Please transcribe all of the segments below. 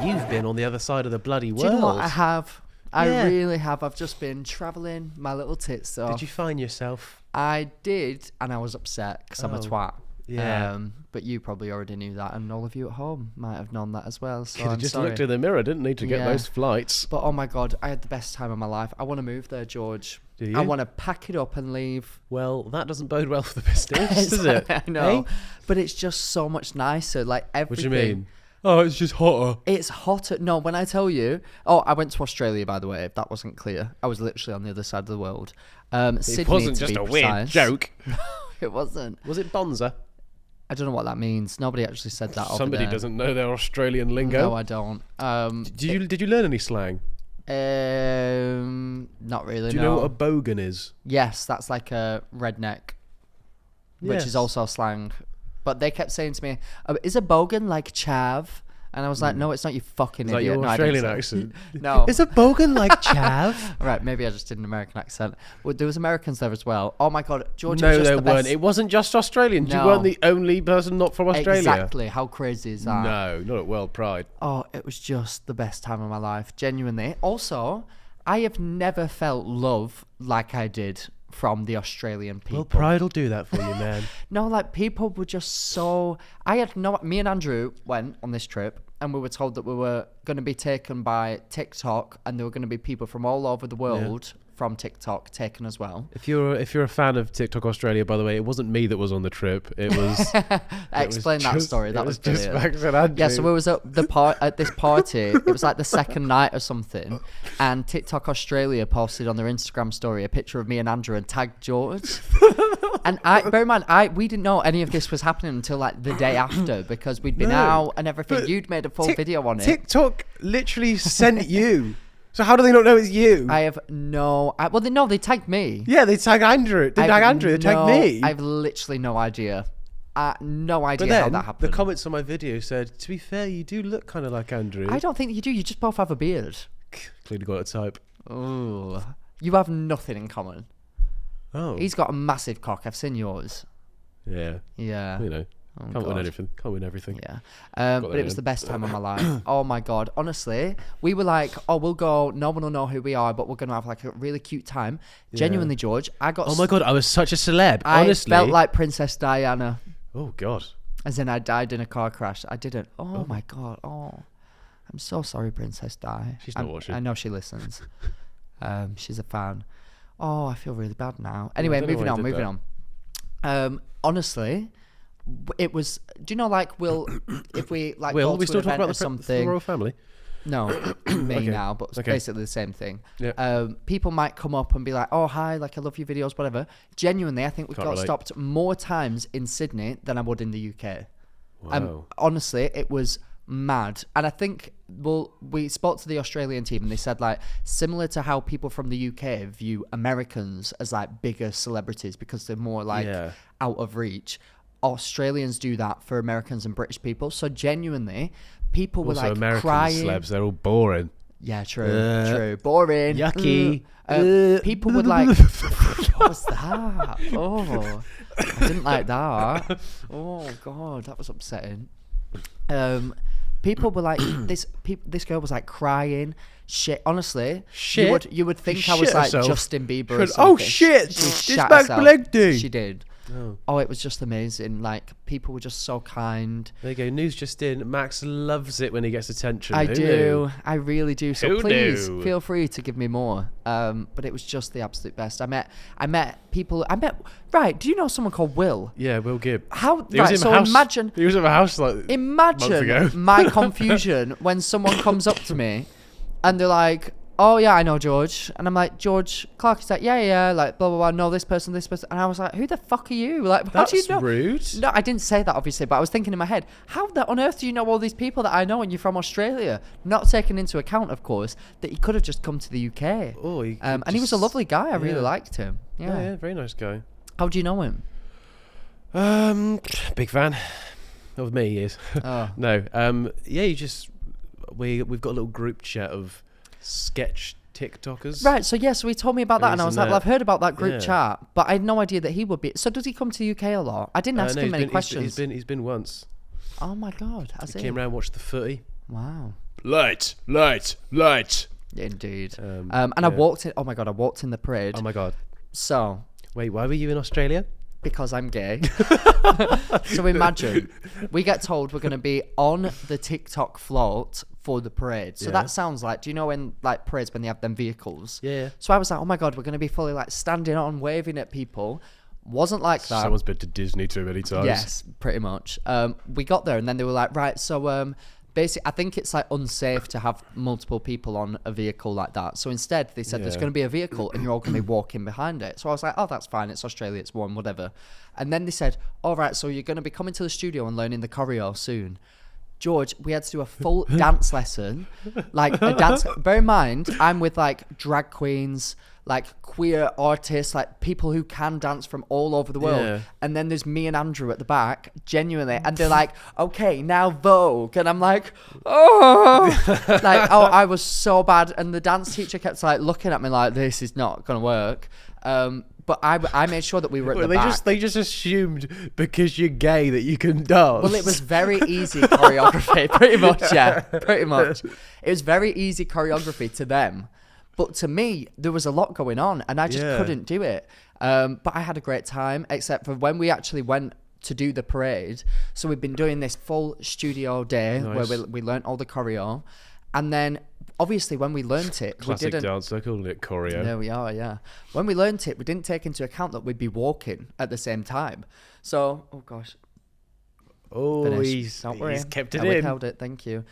you've been on the other side of the bloody world. Do you know what I have? I Yeah. really have. I've just been travelling my little tits off. Did you find yourself? I did, and I was upset because I'm a twat. Yeah. But you probably already knew that, and all of you at home might have known that as well. So Could have I'm just sorry. looked in the mirror, didn't need to get those flights. But oh my God, I had the best time of my life. I want to move there, George. Do you? I want to pack it up and leave. Well, that doesn't bode well for the business, does it? I know. Eh? But it's just so much nicer. Like everything. What do you mean? Oh, it's just hotter. It's hotter. No, when I tell you... Oh, I went to Australia, by the way, if that wasn't clear. I was literally on the other side of the world. Sydney, It wasn't to just be a weird precise. joke. It wasn't. Was it Bonza? I don't know what that means. Nobody actually said that over Somebody there. doesn't know their Australian lingo. No, I don't. Did you learn any slang? Not really, Do you know what a bogan is? Yes, that's like a redneck, which is Yes. also slang. But they kept saying to me, is a bogan like chav? And I was like, no, it's not, you fucking Is that idiot. your No, I didn't Australian say- accent? No. Is a bogan like chav? Right, maybe I just did an American accent. Well, there was Americans there as well. Oh my God, George, No, was just there the weren't. best. It wasn't just Australians. You No. weren't the only person not from Australia. Exactly. How crazy is that? No, not at World Pride. Oh, it was just the best time of my life, genuinely. Also, I have never felt love like I did from the Australian people. Well, Pride will do that for you, man. No, like people were just so... Me and Andrew went on this trip and we were told that we were going to be taken by TikTok and there were going to be people from all over the world from TikTok taken as well. If you're a fan of TikTok Australia, by the way, it wasn't me that was on the trip. It was. Explain that story. That was just brilliant. Max and Andrew. Yeah, so we was at this party. It was like the second night or something, and TikTok Australia posted on their Instagram story a picture of me and Andrew and tagged George. And bear in mind, we didn't know any of this was happening until like the day after because we'd been out and everything. You'd made a full video on it. TikTok literally sent you. So how do they not know it's you? I have no... they tagged me. Yeah, they tag Andrew. They tag Andrew. They tag me. I've literally no idea. No But idea then how that happened. the comments on my video said, "To be fair, you do look kind of like Andrew." I don't think you do. You just both have a beard. Clearly got a type. Ooh. You have nothing in common. Oh. He's got a massive cock. I've seen yours. Yeah. Yeah. You know. Oh, Can't win God. anything. Can't win everything. Yeah. Got But that it was in. the best time of my life. Oh my God. Honestly, we were like, oh, we'll go. No one will know who we are, but we're going to have like a really cute time. Genuinely, George, I got... Oh my God, I was such a celeb. I Honestly. felt like Princess Diana. Oh God. As in I died in a car crash. I didn't. Oh my God. Oh. I'm so sorry, Princess Di. She's not watching. I know she listens. She's a fan. Oh, I feel really bad now. Anyway, I don't know moving why on, you did moving on. Honestly, it was... Do you know, like, if we, like, Will, go we to still an talk event about or the something... royal family? No, me Okay. now, but it's Okay. basically the same thing. Yeah. People might come up and be like, oh, hi, like, I love your videos, whatever. Genuinely, I think we Can't got relate. stopped more times in Sydney than I would in the UK. Wow. Honestly, it was mad. And I think, we spoke to the Australian team and they said, like, similar to how people from the UK view Americans as, like, bigger celebrities because they're more, like, out of reach. Australians do that for Americans and British people. So genuinely, people were Also, like American crying. celebs, they're all boring. Yeah, true. Boring. Yucky. People would like... What was that? Oh, I didn't like that. Oh, God, that was upsetting. People were like... This girl was like crying. Shit, honestly. Shit? You would think She I was shit like herself. Justin Bieber or She went, something. "Oh, shit, She this shat Max herself. Balegde." She did. Oh, it was just amazing. Like, people were just so kind. There you go. News just in. Max loves it when he gets attention. I Who do. knew? I really do. So Who please knew? feel free to give me more. But it was just the absolute best. I met people. Right. Do you know someone called Will? Yeah, Will Gibb. How? He was Right. in So my house. imagine. He was at my house like months ago. Imagine my confusion when someone comes up to me and they're like, oh yeah, I know George. And I'm like, George Clarke. He's like, yeah, like blah, blah, blah, know this person. And I was like, who the fuck are you? Like, how That's do you know? rude. No, I didn't say that obviously, but I was thinking in my head, how on earth do you know all these people that I know and you're from Australia? Not taking into account, of course, that he could have just come to the UK. Oh, and he was a lovely guy. I really yeah. liked him. Yeah. Yeah, very nice guy. How do you know him? Big fan of me. He is. Oh. No. Yeah, we've got a little group chat of sketch TikTokers. Right, so he told me about that, and I was like, well, I've heard about that group Yeah. chat, but I had no idea that he would be. So does he come to the UK a lot? I didn't ask No, him many he's questions. been once. Oh my God, has He he? came round, watched the footy. Wow. light. Indeed. And I walked in. Oh my god, I walked in the parade. Oh my god. So Wait, why were you in Australia? because I'm gay. So imagine we get told we're going to be on the TikTok float for the parade. So that sounds like, do you know when like parades when they have them vehicles? Yeah. So I was like, oh my god, we're going to be fully like standing on, waving at people. Wasn't like that. Someone's been to Disney too many times. Yes, pretty much. We got there and then they were like, right, so basically, I think it's like unsafe to have multiple people on a vehicle like that. So instead, they said there's going to be a vehicle and you're all going to be walking behind it. So I was like, oh, that's fine. It's Australia. It's warm, whatever. And then they said, all right, so you're going to be coming to the studio and learning the choreo soon. George, we had to do a full dance lesson, like a dance. Bear in mind, I'm with like drag queens, like queer artists, like people who can dance from all over the world. Yeah. And then there's me and Andrew at the back, genuinely. And they're like, okay, now Vogue. And I'm like, oh, like, oh, I was so bad. And the dance teacher kept like looking at me like, this is not going to work. But I made sure that we were at the back. They just assumed because you're gay that you can dance. Well, it was very easy choreography, pretty much, yeah, pretty much. It was very easy choreography to them. But to me, there was a lot going on, and I just couldn't do it. But I had a great time, except for when we actually went to do the parade. So we've been doing this full studio day where we learnt all the choreo. And then, obviously, when we learnt it, Classic we didn't... dancer, calling it choreo. There we are, yeah. When we learnt it, we didn't take into account that we'd be walking at the same time. So, oh gosh. Oh, Finished. Don't worry. he's kept it I in. withheld it, thank you.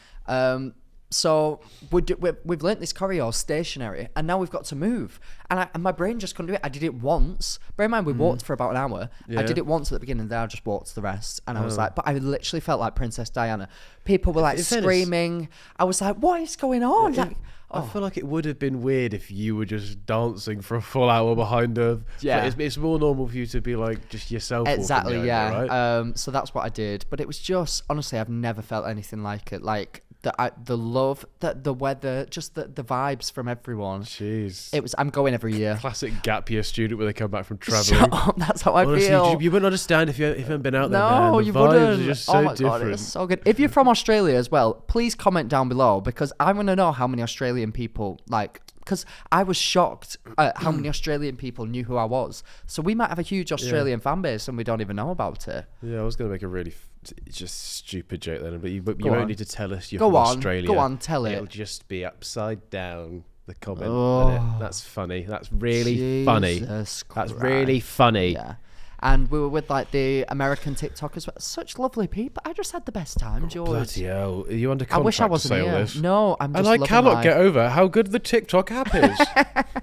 So we've learnt this choreo stationary, and now we've got to move. And my brain just couldn't do it. I did it once. Bear in mind, we walked for about an hour. Yeah. I did it once at the beginning, and then I just walked the rest. And I was like, but I literally felt like Princess Diana. People were like screaming. I was like, what is going on? Like, I feel like it would have been weird if you were just dancing for a full hour behind her. Yeah. It's more normal for you to be like just yourself. exactly, walking yeah. over, right? So that's what I did. But it was just, honestly, I've never felt anything like it. Like, the love, the weather, just the vibes from everyone. Jeez. It was. I'm going every year. Classic gap year student when they come back from traveling. Shut up, that's how I Honestly, feel. you wouldn't understand if you haven't been out there. No, man. The you vibes wouldn't. Are just so oh my different. god, it's so good. If you're from Australia as well, please comment down below because I want to know how many Australian people like. Because I was shocked at how many Australian people knew who I was. So we might have a huge Australian fan base and we don't even know about it. Yeah, I was going to make a really just stupid joke then, but you Go won't on. need to tell us you're Go from on, Australia. go on, tell it. It'll just be upside down, the comment. Oh. won't it? That's funny. That's really funny. Jesus That's Christ. really funny. Yeah. And we were with like the American TikTokers. Such lovely people. I just had the best time, George. Bloody hell. Are you under I contract wish I to wasn't say all here. this? No, I'm just And I loving cannot life. get over how good the TikTok app is.